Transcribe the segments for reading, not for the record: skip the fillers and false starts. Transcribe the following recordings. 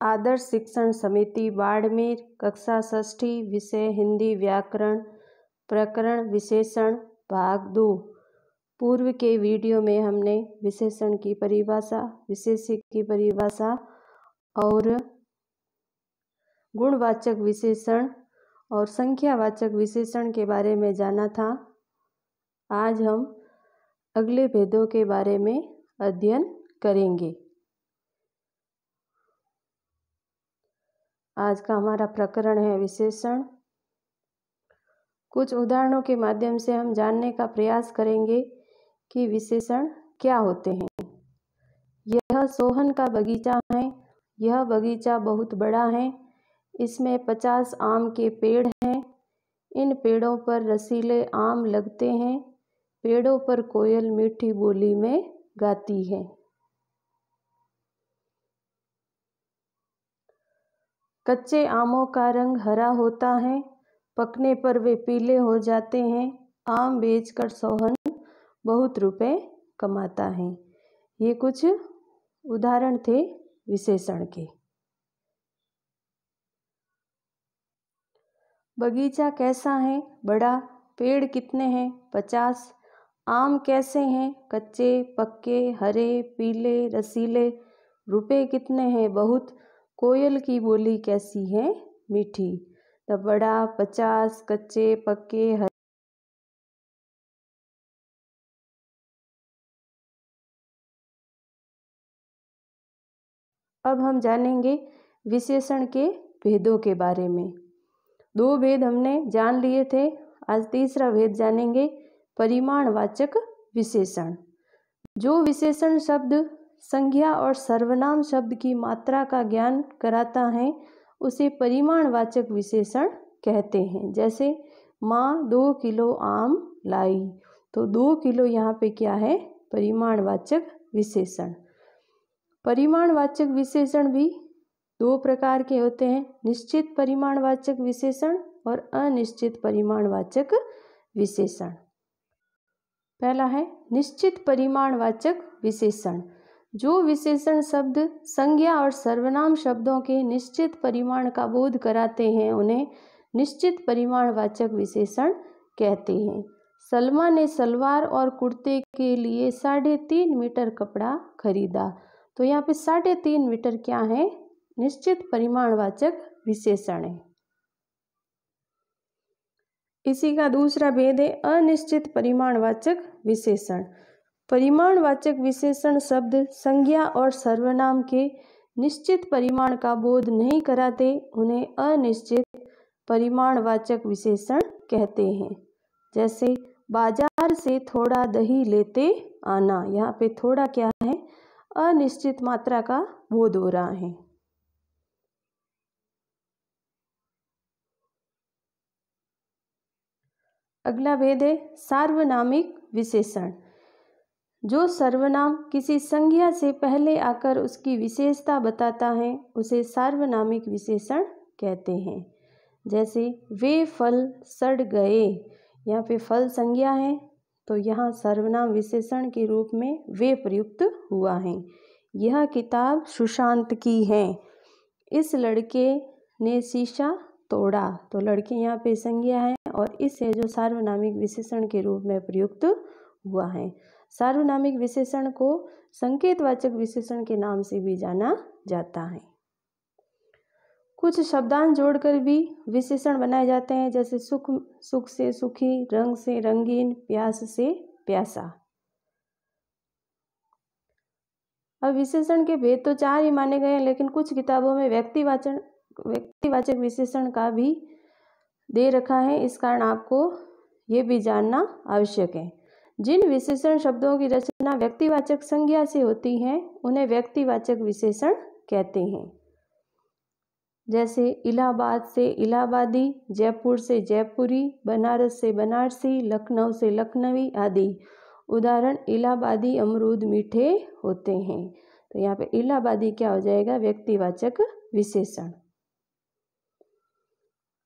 आदर्श शिक्षण समिति बाड़मेर, कक्षा 6ठी, विषय हिंदी व्याकरण, प्रकरण विशेषण, भाग 2। पूर्व के वीडियो में हमने विशेषण की परिभाषा, विशेष्य की परिभाषा और गुणवाचक विशेषण और संख्यावाचक विशेषण के बारे में जाना था। आज हम अगले भेदों के बारे में अध्ययन करेंगे। आज का हमारा प्रकरण है विशेषण। कुछ उदाहरणों के माध्यम से हम जानने का प्रयास करेंगे कि विशेषण क्या होते हैं। यह सोहन का बगीचा है। यह बगीचा बहुत बड़ा है। इसमें 50 आम के पेड़ हैं। इन पेड़ों पर रसीले आम लगते हैं। पेड़ों पर कोयल मीठी बोली में गाती है। कच्चे आमों का रंग हरा होता है, पकने पर वे पीले हो जाते हैं। आम बेचकर सोहन बहुत रुपए कमाता है। ये कुछ उदाहरण थे विशेषण के। बगीचा कैसा है? बड़ा। पेड़ कितने हैं? 50। आम कैसे हैं? कच्चे, पक्के, हरे, पीले, रसीले। रुपए कितने हैं? बहुत। कोयल की बोली कैसी है? मीठी। तो बड़ा, 50, कच्चे, पक्के, हरे। अब हम जानेंगे विशेषण के भेदों के बारे में। 2 भेद हमने जान लिए थे। आज तीसरा भेद जानेंगे, परिमाणवाचक विशेषण। जो विशेषण शब्द संज्ञा और सर्वनाम शब्द की मात्रा का ज्ञान कराता है उसे परिमाणवाचक विशेषण कहते हैं। जैसे माँ 2 किलो आम लाई, तो 2 किलो यहाँ पे क्या है? परिमाणवाचक विशेषण। परिमाणवाचक विशेषण भी 2 प्रकार के होते हैं, निश्चित परिमाणवाचक विशेषण और अनिश्चित परिमाणवाचक विशेषण। पहला है निश्चित परिमाणवाचक विशेषण। जो विशेषण शब्द संज्ञा और सर्वनाम शब्दों के निश्चित परिमाण का बोध कराते हैं उन्हें निश्चित परिमाणवाचक विशेषण कहते हैं। सलमा ने सलवार और कुर्ते के लिए 3.5 मीटर कपड़ा खरीदा। तो यहाँ पे 3.5 मीटर क्या है? निश्चित परिमाणवाचक विशेषण है। इसी का दूसरा भेद है अनिश्चित परिमाणवाचक विशेषण। परिमाणवाचक विशेषण शब्द संज्ञा और सर्वनाम के निश्चित परिमाण का बोध नहीं कराते उन्हें अनिश्चित परिमाणवाचक विशेषण कहते हैं। जैसे बाजार से थोड़ा दही लेते आना। यहाँ पे थोड़ा क्या है? अनिश्चित मात्रा का बोध हो रहा है। अगला भेद है सार्वनामिक विशेषण। जो सर्वनाम किसी संज्ञा से पहले आकर उसकी विशेषता बताता है उसे सार्वनामिक विशेषण कहते हैं। जैसे वे फल सड़ गए। यहाँ पे फल संज्ञा है तो यहाँ सर्वनाम विशेषण के रूप में वे प्रयुक्त हुआ है। यह किताब सुशांत की है। इस लड़के ने शीशा तोड़ा। तो लड़के यहाँ पे संज्ञा है और इससे जो सार्वनामिक विशेषण के रूप में प्रयुक्त हुआ है। सार्वनामिक विशेषण को संकेतवाचक विशेषण के नाम से भी जाना जाता है। कुछ शब्दांश जोड़कर भी विशेषण बनाए जाते हैं। जैसे सुख से सुखी, रंग से रंगीन, प्यास से प्यासा। अब विशेषण के भेद तो 4 ही माने गए हैं, लेकिन कुछ किताबों में व्यक्तिवाचक विशेषण का भी दे रखा है। इस कारण आपको ये भी जानना आवश्यक है। जिन विशेषण शब्दों की रचना व्यक्तिवाचक संज्ञा से होती है उन्हें व्यक्तिवाचक विशेषण कहते हैं। जैसे इलाहाबाद से इलाहाबादी, जयपुर से जयपुरी, बनारस से बनारसी, लखनऊ से लखनवी आदि। उदाहरण इलाहाबादी अमरूद मीठे होते हैं। तो यहाँ पे इलाहाबादी क्या हो जाएगा? व्यक्तिवाचक विशेषण।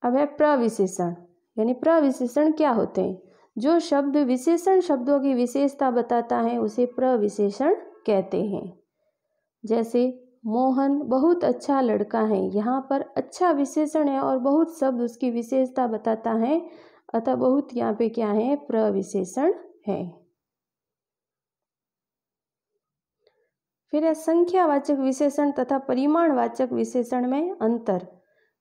अब है प्रविशेषण। यानी प्रविशेषण क्या होते हैं? जो शब्द विशेषण शब्दों की विशेषता बताता है उसे प्रविशेषण कहते हैं। जैसे मोहन बहुत अच्छा लड़का है। यहाँ पर अच्छा विशेषण है और बहुत शब्द उसकी विशेषता बताता है, अतः बहुत यहाँ पे क्या है, प्रविशेषण है। फिर है संख्यावाचक विशेषण तथा परिमाणवाचक विशेषण में अंतर,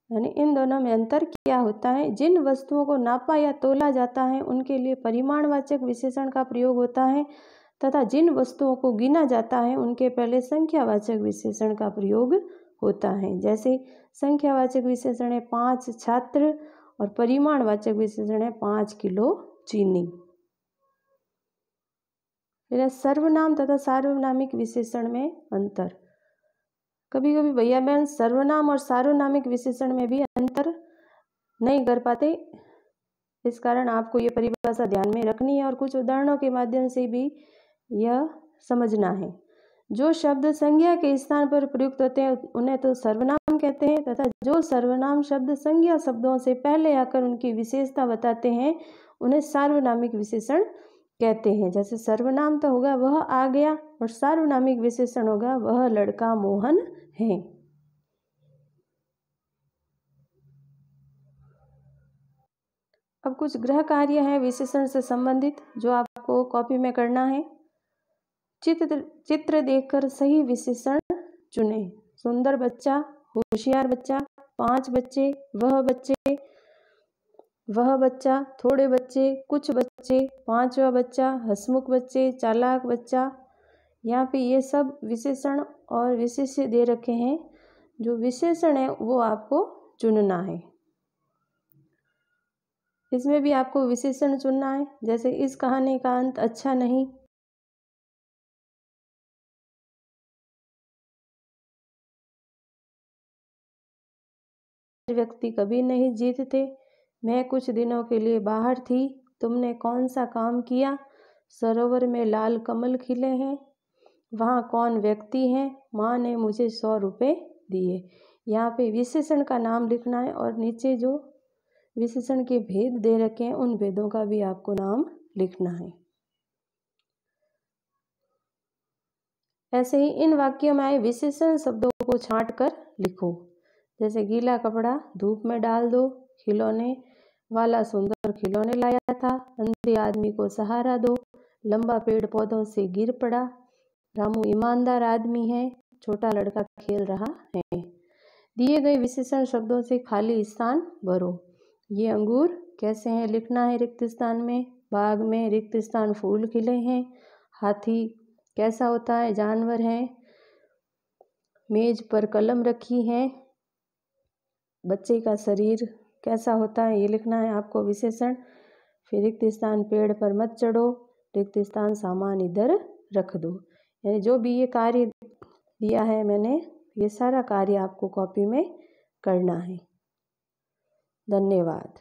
यानी इन दोनों में अंतर क्या होता है। जिन वस्तुओं को नापा या तोला जाता है उनके लिए परिमाणवाचक विशेषण का प्रयोग होता है तथा जिन वस्तुओं को गिना जाता है उनके पहले संख्यावाचक विशेषण का प्रयोग होता है। जैसे संख्यावाचक विशेषण है 5 छात्र और परिमाणवाचक विशेषण है 5 किलो चीनी। फिर सर्वनाम तथा सार्वनामिक विशेषण में अंतर। कभी कभी भैया बहन सर्वनाम और सार्वनामिक विशेषण में भी अंतर नहीं कर पाते, इस कारण आपको ये परिभाषा ध्यान में रखनी है और कुछ उदाहरणों के माध्यम से भी यह समझना है। जो शब्द संज्ञा के स्थान पर प्रयुक्त होते हैं उन्हें तो सर्वनाम कहते हैं तथा जो सर्वनाम शब्द संज्ञा शब्दों से पहले आकर उनकी विशेषता बताते हैं उन्हें सार्वनामिक विशेषण कहते हैं। जैसे सर्वनाम तो होगा वह आ गया और सार्वनामिक विशेषण होगा वह लड़का मोहन है। अब कुछ गृह कार्य है विशेषण से संबंधित जो आपको कॉपी में करना है। चित्र देखकर सही विशेषण चुने। सुंदर बच्चा, होशियार बच्चा, 5 बच्चे, वह बच्चा, थोड़े बच्चे, कुछ बच्चे, 5वां बच्चा, हंसमुख बच्चे, चालाक बच्चा। यहाँ पे ये सब विशेषण और विशेष्य दे रखे हैं। जो विशेषण है वो आपको चुनना है। इसमें भी आपको विशेषण चुनना है। जैसे इस कहानी का अंत अच्छा नहीं, व्यक्ति कभी नहीं जीतते, मैं कुछ दिनों के लिए बाहर थी, तुमने कौन सा काम किया, सरोवर में लाल कमल खिले हैं, वहाँ कौन व्यक्ति है, माँ ने मुझे 100 रुपये दिए। यहाँ पे विशेषण का नाम लिखना है और नीचे जो विशेषण के भेद दे रखे हैं उन भेदों का भी आपको नाम लिखना है। ऐसे ही इन वाक्यों में आए विशेषण शब्दों को छांट कर लिखो। जैसे गीला कपड़ा धूप में डाल दो, खिलौने वाला सुंदर खिलौने लाया था, अंधे आदमी को सहारा दो, लंबा पेड़ पौधों से गिर पड़ा, रामू ईमानदार आदमी है, छोटा लड़का खेल रहा है। दिए गए विशेषण शब्दों से खाली स्थान भरो। ये अंगूर कैसे हैं लिखना है रिक्त स्थान में, बाग में रिक्त स्थान फूल खिले हैं, हाथी कैसा होता है, जानवर है, मेज पर कलम रखी है, बच्चे का शरीर कैसा होता है ये लिखना है आपको विशेषण। फिर रिक्त स्थान पेड़ पर मत चढ़ो, रिक्त स्थान सामान इधर रख दो। यानी जो भी ये कार्य दिया है मैंने, ये सारा कार्य आपको कॉपी में करना है। धन्यवाद।